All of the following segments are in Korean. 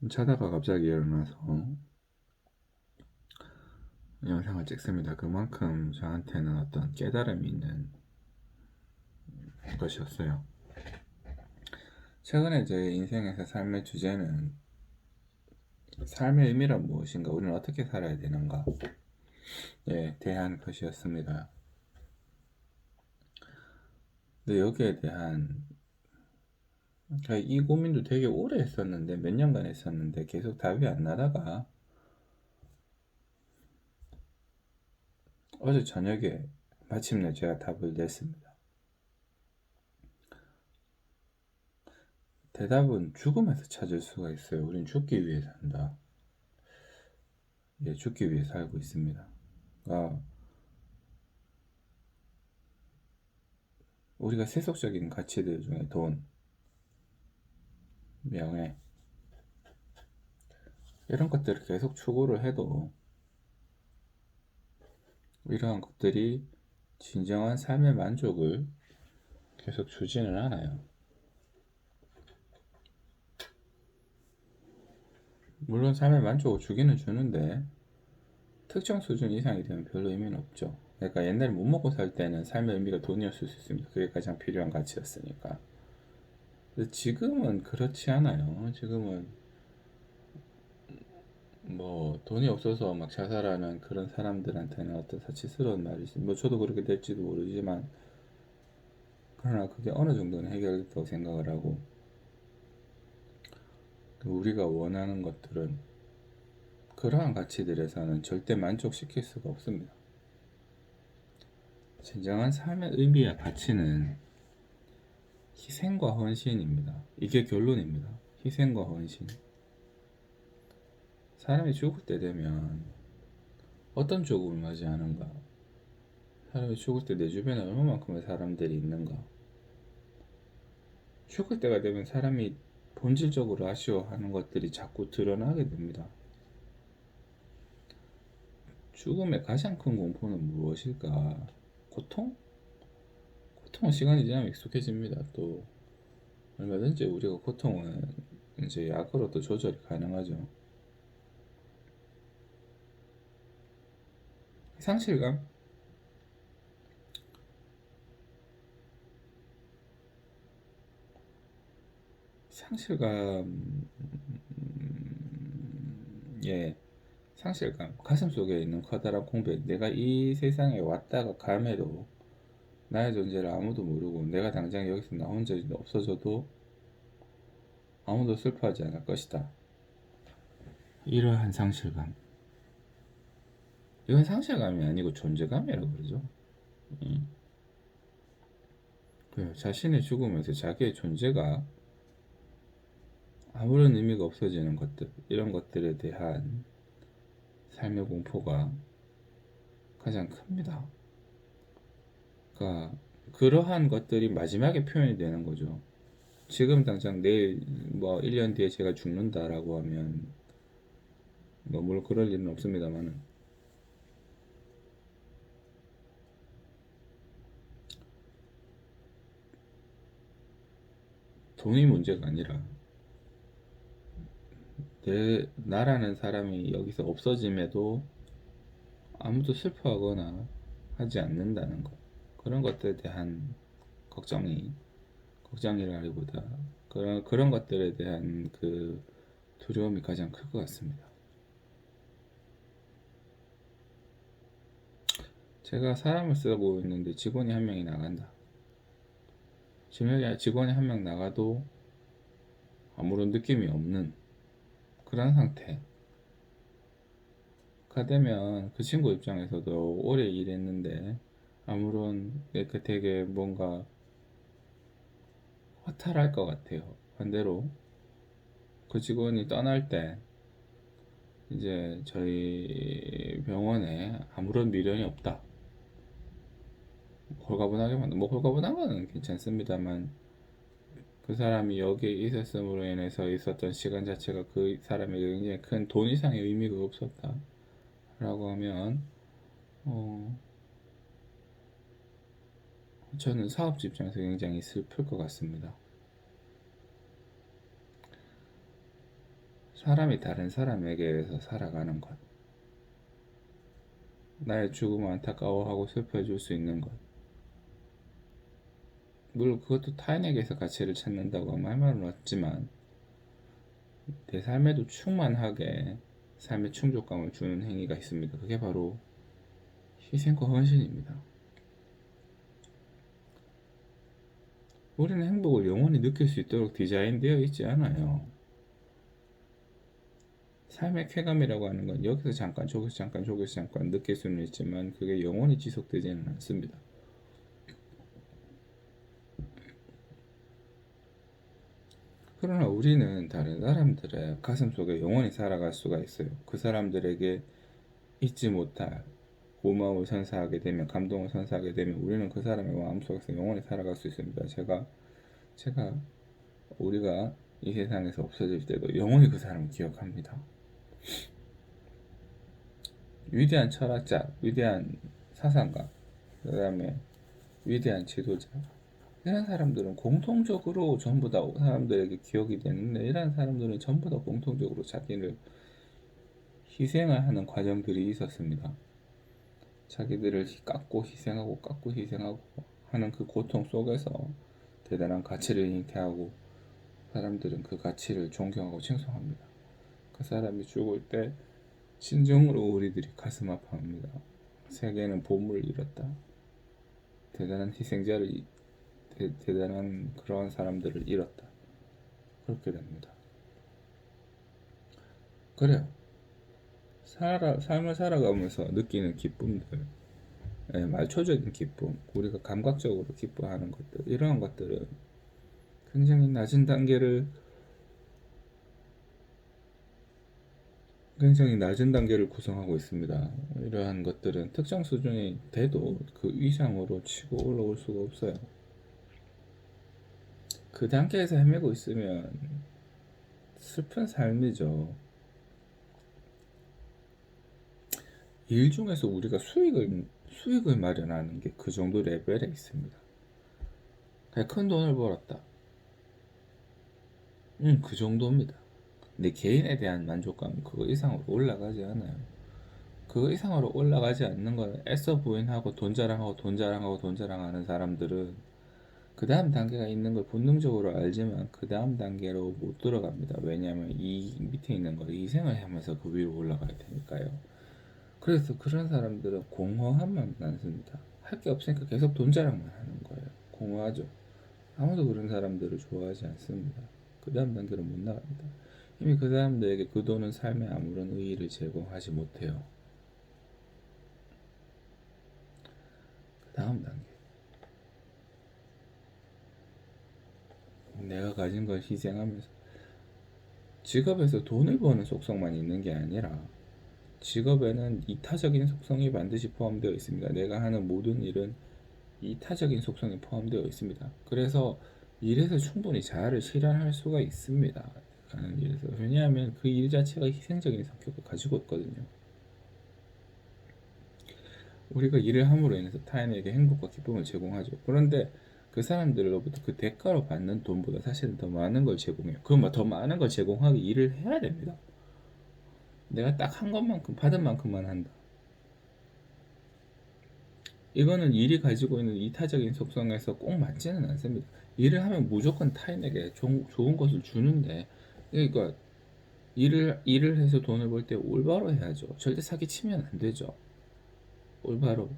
자다가 갑자기 일어나서 영상을 찍습니다. 그만큼 저한테는 어떤 깨달음이 있는 것이었어요. 최근에 제 인생에서 삶의 주제는 삶의 의미란 무엇인가, 우리는 어떻게 살아야 되는가에 대한 것이었습니다. 근데 여기에 대한 이 고민도 되게 오래 했었는데, 몇 년간 했었는데 계속 답이 안 나다가 어제 저녁에 마침내 제가 답을 냈습니다. 대답은 죽음에서 찾을 수가 있어요. 우린 죽기 위해 산다. 죽기 위해 살고 있습니다. 우리가 세속적인 가치들 중에 돈, 명예 이런 것들을 계속 추구를 해도 이러한 것들이 진정한 삶의 만족을 계속 주지는 않아요. 물론 삶의 만족을 주기는 주는데 특정 수준 이상이 되면 별로 의미는 없죠. 그러니까 옛날에 못 먹고 살 때는 삶의 의미가 돈이었을 수 있습니다. 그게 가장 필요한 가치였으니까. 근데 지금은 그렇지 않아요. 지금은 뭐 돈이 없어서 막 자살하는 그런 사람들한테는 어떤 사치스러운 말이지. 뭐 저도 그렇게 될지도 모르지만, 그러나 그게 어느 정도는 해결됐다고 생각을 하고, 우리가 원하는 것들은 그러한 가치들에서는 절대 만족시킬 수가 없습니다. 진정한 삶의 의미와 가치는 희생과 헌신입니다. 이게 결론입니다. 희생과 헌신. 사람이 죽을 때 되면 어떤 죽음을 맞이하는가? 사람이 죽을 때 내 주변에 얼마만큼의 사람들이 있는가? 죽을 때가 되면 사람이 본질적으로 아쉬워하는 것들이 자꾸 드러나게 됩니다. 죽음의 가장 큰 공포는 무엇일까? 고통? 고통은 시간이 지나면 익숙해집니다. 또 얼마든지 우리가 고통은 이제 약으로도 조절이 가능하죠. 상실감? 상실감, 예, 상실감. 가슴 속에 있는 커다란 공백. 내가 이 세상에 왔다가 감에도 나의 존재를 아무도 모르고 내가 당장 여기서 나 혼자 없어져도 아무도 슬퍼하지 않을 것이다. 이러한 상실감. 이건 상실감이 아니고 존재감이라고 그러죠. 그 자신의 죽음에서 자기의 존재가 아무런 의미가 없어지는 것들, 이런 것들에 대한 삶의 공포가 가장 큽니다. 그러니까 그러한 것들이 마지막에 표현이 되는 거죠. 지금 당장 내일 뭐 1년 뒤에 제가 죽는다라고 하면 뭐 물론 그럴 일은 없습니다만, 돈이 문제가 아니라 나라는 사람이 여기서 없어짐에도 아무도 슬퍼하거나 하지 않는다는 것, 그런 것들에 대한 걱정이라기보다 그런 것들에 대한 그 두려움이 가장 클 것 같습니다. 제가 사람을 쓰고 있는데 직원이 한 명이 나간다. 직원이 한 명 나가도 아무런 느낌이 없는 그런 상태가 되면 그 친구 입장에서도 오래 일했는데 아무런 그 되게 뭔가 허탈할 것 같아요. 반대로 그 직원이 떠날 때 이제 저희 병원에 아무런 미련이 없다. 홀가분하게 만든, 뭐 홀가분한 거는 괜찮습니다만, 그 사람이 여기에 있었음으로 인해서 있었던 시간 자체가 그 사람에게 굉장히 큰 돈 이상의 의미가 없었다 라고 하면, 어, 저는 사업주 입장에서 굉장히 슬플 것 같습니다. 사람이 다른 사람에게서 살아가는 것, 나의 죽음을 안타까워하고 슬퍼해줄 수 있는 것, 물론 그것도 타인에게서 가치를 찾는다고 할 말은 없지만 내 삶에도 충만하게 삶의 충족감을 주는 행위가 있습니다. 그게 바로 희생과 헌신입니다. 우리는 행복을 영원히 느낄 수 있도록 디자인되어 있지 않아요. 삶의 쾌감이라고 하는 건 여기서 잠깐 저기서 잠깐 저기서 잠깐 느낄 수는 있지만 그게 영원히 지속되지는 않습니다. 그러나 우리는 다른 사람들의 가슴속에 영원히 살아갈 수가 있어요. 그 사람들에게 잊지 못할 고마움을 선사하게 되면, 감동을 선사하게 되면 우리는 그 사람의 마음속에서 영원히 살아갈 수 있습니다. 제가 우리가 이 세상에서 없어질 때도 영원히 그 사람을 기억합니다. 위대한 철학자, 위대한 사상가, 그 다음에 위대한 지도자, 이런 사람들은 공통적으로 전부 다 사람들에게 기억이 되는데, 이런 사람들은 전부 다 공통적으로 자기를 희생을 하는 과정들이 있었습니다. 자기들을 깎고 희생하고 하는 그 고통 속에서 대단한 가치를 잉태하고 사람들은 그 가치를 존경하고 칭송합니다. 그 사람이 죽을 때 진정으로 우리들이 가슴 아파합니다. 세계는 보물을 잃었다. 대단한 희생자를 대단한 그러한 사람들을 잃었다. 그렇게 됩니다. 그래요. 삶을 살아가면서 느끼는 기쁨들, 말초적인 기쁨, 우리가 감각적으로 기뻐하는 것들, 이러한 것들은 굉장히 낮은 단계를 구성하고 있습니다. 이러한 것들은 특정 수준이 돼도 그 이상으로 치고 올라올 수가 없어요. 그 단계에서 헤매고 있으면 슬픈 삶이죠. 일 중에서 우리가 수익을 마련하는 게 그 정도 레벨에 있습니다. 그냥 큰 돈을 벌었다. 그 정도입니다. 내 개인에 대한 만족감은 그거 이상으로 올라가지 않아요. 그거 이상으로 올라가지 않는 건 애써 부인하고 돈 자랑하는 사람들은 그 다음 단계가 있는 걸 본능적으로 알지만 그 다음 단계로 못 들어갑니다. 왜냐하면 이 밑에 있는 걸 희생을 하면서 그 위로 올라가야 되니까요. 그래서 그런 사람들은 공허함만 남습니다. 할 게 없으니까 계속 돈 자랑만 하는 거예요. 공허하죠. 아무도 그런 사람들을 좋아하지 않습니다. 그 다음 단계로 못 나갑니다. 이미 그 사람들에게 그 돈은 삶에 아무런 의의를 제공하지 못해요. 그 다음 단계. 내가 가진 걸 희생하면서 직업에서 돈을 버는 속성만 있는 게 아니라 직업에는 이타적인 속성이 반드시 포함되어 있습니다. 내가 하는 모든 일은 이타적인 속성이 포함되어 있습니다. 그래서 일에서 충분히 자아를 실현할 수가 있습니다. 하는 일에서. 왜냐하면 그 일 자체가 희생적인 성격을 가지고 있거든요. 우리가 일을 함으로 인해서 타인에게 행복과 기쁨을 제공하죠. 그런데 그 사람들로부터 그 대가로 받는 돈보다 사실은 더 많은 걸 제공해요. 그럼 더 많은 걸 제공하기 일을 해야 됩니다. 내가 딱 한 것만큼 받은 만큼만 한다. 이거는 일이 가지고 있는 이타적인 속성에서 꼭 맞지는 않습니다. 일을 하면 무조건 타인에게 좋은 것을 주는데, 그러니까 일을 해서 돈을 벌 때 올바로 해야죠. 절대 사기 치면 안 되죠. 올바로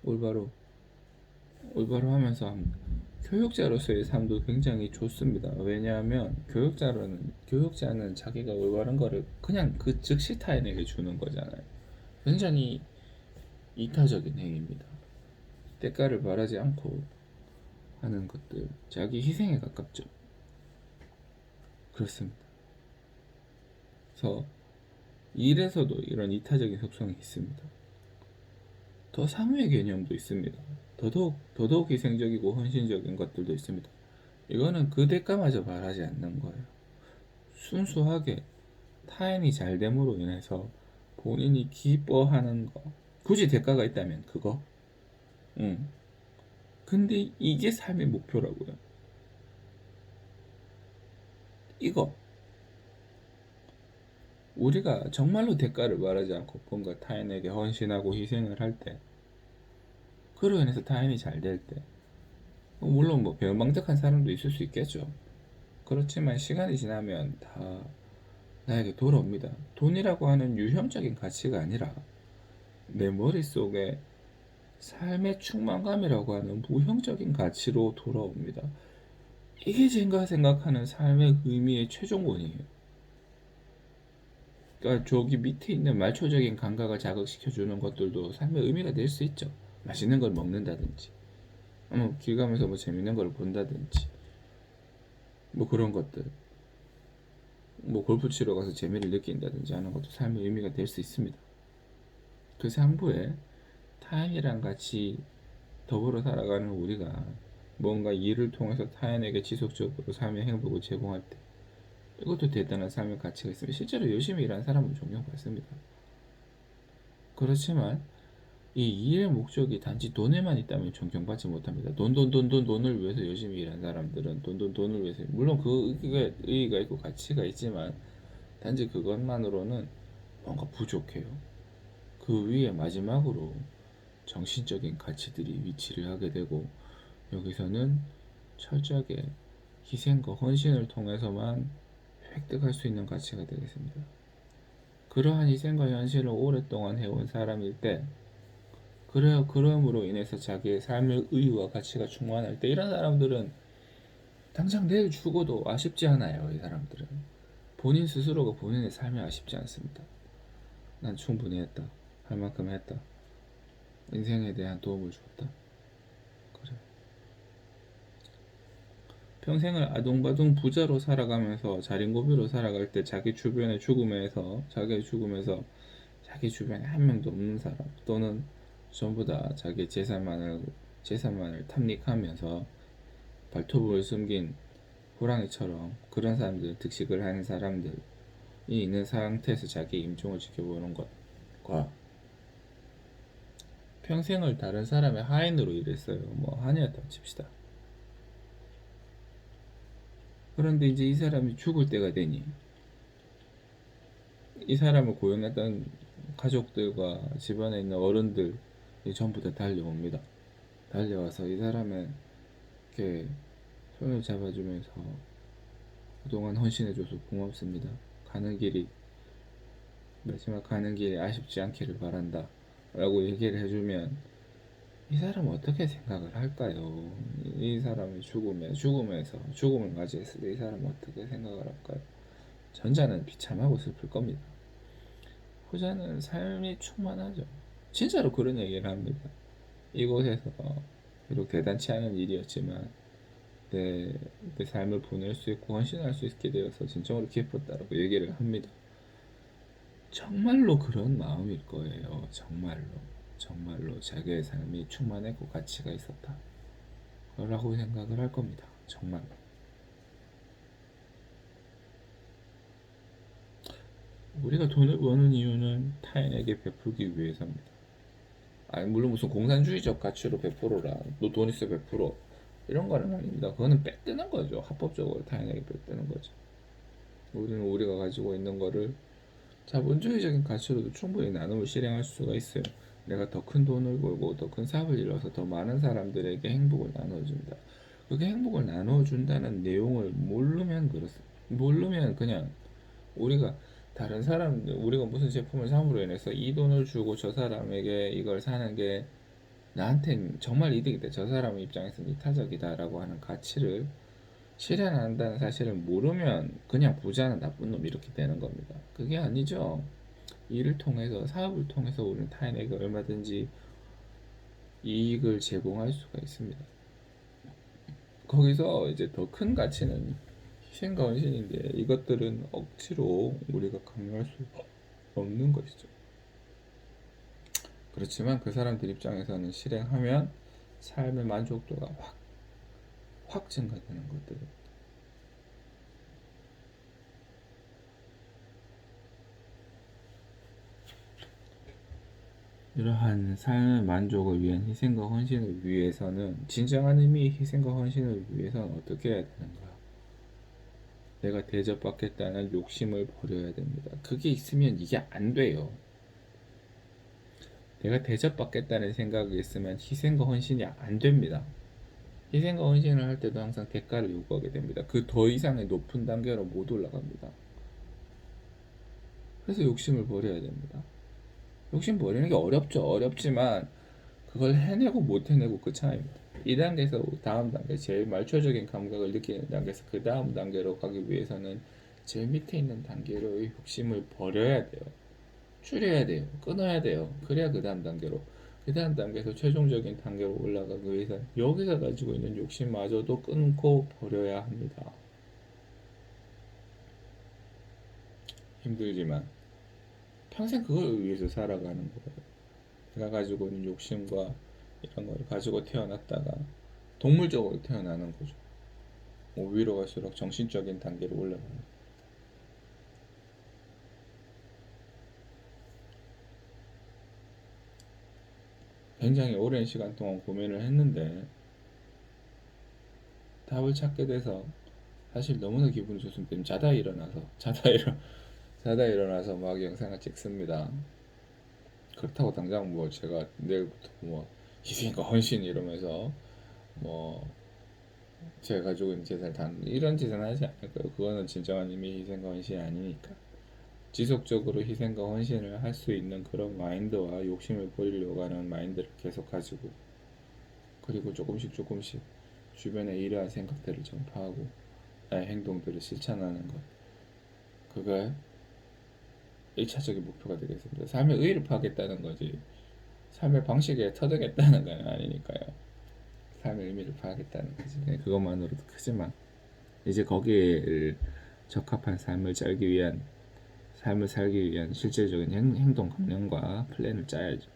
올바로 올바로 하면서 합니다. 교육자로서의 삶도 굉장히 좋습니다. 왜냐하면 교육자는 자기가 올바른 거를 그냥 그 즉시 타인에게 주는 거잖아요. 굉장히 이타적인 행위입니다. 대가를 바라지 않고 하는 것들, 자기 희생에 가깝죠. 그렇습니다. 그래서 일에서도 이런 이타적인 속성이 있습니다. 더 상위의 개념도 있습니다. 더더욱 희생적이고 헌신적인 것들도 있습니다. 이거는 그 대가마저 바라지 않는 거예요. 순수하게 타인이 잘됨으로 인해서 본인이 기뻐하는 거. 굳이 대가가 있다면 그거. 응. 근데 이게 삶의 목표라고요. 이거. 우리가 정말로 대가를 바라지 않고 뭔가 타인에게 헌신하고 희생을 할 때, 그로 인해서 타인이 잘 될 때, 물론 뭐 배은망덕한 사람도 있을 수 있겠죠. 그렇지만 시간이 지나면 다 나에게 돌아옵니다. 돈이라고 하는 유형적인 가치가 아니라 내 머릿속에 삶의 충만감이라고 하는 무형적인 가치로 돌아옵니다. 이게 제가 생각하는 삶의 의미의 최종본이에요. 그러니까 저기 밑에 있는 말초적인 감각을 자극시켜주는 것들도 삶의 의미가 될 수 있죠. 맛있는 걸 먹는다든지, 길 가면서 뭐 재밌는 걸 본다든지, 뭐 그런 것들, 뭐 골프 치러 가서 재미를 느낀다든지 하는 것도 삶의 의미가 될 수 있습니다. 그 상부에 타인이랑 같이 더불어 살아가는 우리가 뭔가 일을 통해서 타인에게 지속적으로 삶의 행복을 제공할 때, 이것도 대단한 삶의 가치가 있습니다. 실제로 열심히 일하는 사람은 존경받습니다. 그렇지만 이 일의 목적이 단지 돈에만 있다면 존경받지 못합니다. 돈을 위해서 열심히 일하는 사람들은 돈을 위해서, 물론 그게 의의가 있고 가치가 있지만 단지 그것만으로는 뭔가 부족해요. 그 위에 마지막으로 정신적인 가치들이 위치를 하게 되고, 여기서는 철저하게 희생과 헌신을 통해서만 획득할 수 있는 가치가 되겠습니다. 그러한 희생과 헌신을 오랫동안 해온 사람일 때, 그럼으로 인해서 자기의 삶의 의의와 가치가 충만할 때, 이런 사람들은 당장 내일 죽어도 아쉽지 않아요. 이 사람들은 본인 스스로가 본인의 삶이 아쉽지 않습니다. 난 충분히 했다, 할 만큼 했다, 인생에 대한 도움을 줬다. 그래. 평생을 아둥바둥 부자로 살아가면서 자린고비로 살아갈 때 자기 주변의 죽음에서 자기 주변에 한 명도 없는 사람, 또는 전부 다 자기 재산만을 탐닉하면서 발톱을 숨긴 호랑이처럼 그런 사람들, 득식을 하는 사람들이 있는 상태에서 자기 임종을 지켜보는 것과, 평생을 다른 사람의 하인으로 일했어요. 뭐 하인이었다 칩시다. 그런데 이제 이 사람이 죽을 때가 되니 이 사람을 고용했던 가족들과 집안에 있는 어른들이 전부 다 달려옵니다. 달려와서 이 사람의 이렇게 손을 잡아주면서 그동안 헌신해줘서 고맙습니다. 마지막 가는 길이 아쉽지 않기를 바란다 라고 얘기를 해주면, 이 사람은 어떻게 생각을 할까요? 이 사람이 죽음을 맞이했을 때 이 사람은 어떻게 생각을 할까요? 전자는 비참하고 슬플 겁니다. 후자는 삶이 충만하죠. 진짜로 그런 얘기를 합니다. 이곳에서 비록 대단치 않은 일이었지만 내, 내 삶을 보낼 수 있고 헌신할 수 있게 되어서 진정으로 기뻤다라고 얘기를 합니다. 정말로 그런 마음일 거예요. 정말로 자기의 삶이 충만했고 가치가 있었다 라고 생각을 할 겁니다. 정말로. 우리가 돈을 버는 이유는 타인에게 베풀기 위해서입니다. 아니 물론 무슨 공산주의적 가치로 베풀어라, 너 돈 있어 베풀어, 이런 거는 아닙니다. 그거는 빼뜨는 거죠. 합법적으로 타인에게 빼뜨는 거죠. 우리는 우리가 가지고 있는 거를 자본주의적인 가치로도 충분히 나눔을 실행할 수가 있어요. 내가 더 큰 돈을 벌고 더 큰 사업을 일러서 더 많은 사람들에게 행복을 나눠준다. 그게 행복을 나눠준다는 내용을 모르면 그냥 우리가 우리가 무슨 제품을 삼으로 인해서 이 돈을 주고 저 사람에게 이걸 사는 게 나한텐 정말 이득이다, 저 사람 입장에서는 이타적이다라고 하는 가치를 실현한다는 사실을 모르면 그냥 부자는 나쁜 놈 이렇게 되는 겁니다. 그게 아니죠. 일을 통해서, 사업을 통해서 우리는 타인에게 얼마든지 이익을 제공할 수가 있습니다. 거기서 이제 더 큰 가치는 희생과 헌신인데, 이것들은 억지로 우리가 강요할 수 없는 것이죠. 그렇지만 그 사람들 입장에서는 실행하면 삶의 만족도가 확 증가되는 것들. 이러한 삶의 만족을 위한 희생과 헌신을 위해서는, 진정한 의미의 희생과 헌신을 위해서는 어떻게 해야 되는가? 내가 대접받겠다는 욕심을 버려야 됩니다. 그게 있으면 이게 안 돼요. 내가 대접받겠다는 생각이 있으면 희생과 헌신이 안 됩니다. 희생과 헌신을 할 때도 항상 대가를 요구하게 됩니다. 그 더 이상의 높은 단계로 못 올라갑니다. 그래서 욕심을 버려야 됩니다. 욕심 버리는 게 어렵죠. 어렵지만 그걸 해내고 못 해내고 그 차이입니다. 이 단계에서 다음 단계, 제일 말초적인 감각을 느끼는 단계에서 그 다음 단계로 가기 위해서는 제일 밑에 있는 단계로의 욕심을 버려야 돼요. 줄여야 돼요. 끊어야 돼요. 그래야 그 다음 단계로, 그 다음 단계에서 최종적인 단계로 올라가기 위해서 여기서 가지고 있는 욕심마저도 끊고 버려야 합니다. 힘들지만 평생 그걸 위해서 살아가는 거예요. 내가 가지고 있는 욕심과 이런 걸 가지고 태어났다가 동물적으로 태어나는 거죠. 뭐 위로 갈수록 정신적인 단계로 올라가는. 굉장히 오랜 시간 동안 고민을 했는데 답을 찾게 돼서 사실 너무나 기분이 좋습니다. 자다 일어나서 막 영상을 찍습니다. 그렇다고 당장 뭐 제가 내일부터 뭐 희생과 헌신 이러면서 뭐 제가 가지고 있는 재산을 다 이런 짓은 하지 않을 거예요. 그거는 진정한 의미의 희생과 헌신이 아니니까. 지속적으로 희생과 헌신을 할 수 있는 그런 마인드와 욕심을 버리려고 하는 마인드를 계속 가지고, 그리고 조금씩 주변에 이러한 생각들을 전파하고 나의 행동들을 실천하는 것, 그게 1차적인 목표가 되겠습니다. 삶의 의의를 파하겠다는 거지 삶의 방식에 터득했다는 건 아니니까요. 삶의 의미를 파하겠다는 거지. 그것만으로도 크지만 이제 거기에 적합한 삶을 살기 위한 실제적인 행동 강령과 플랜을 짜야죠.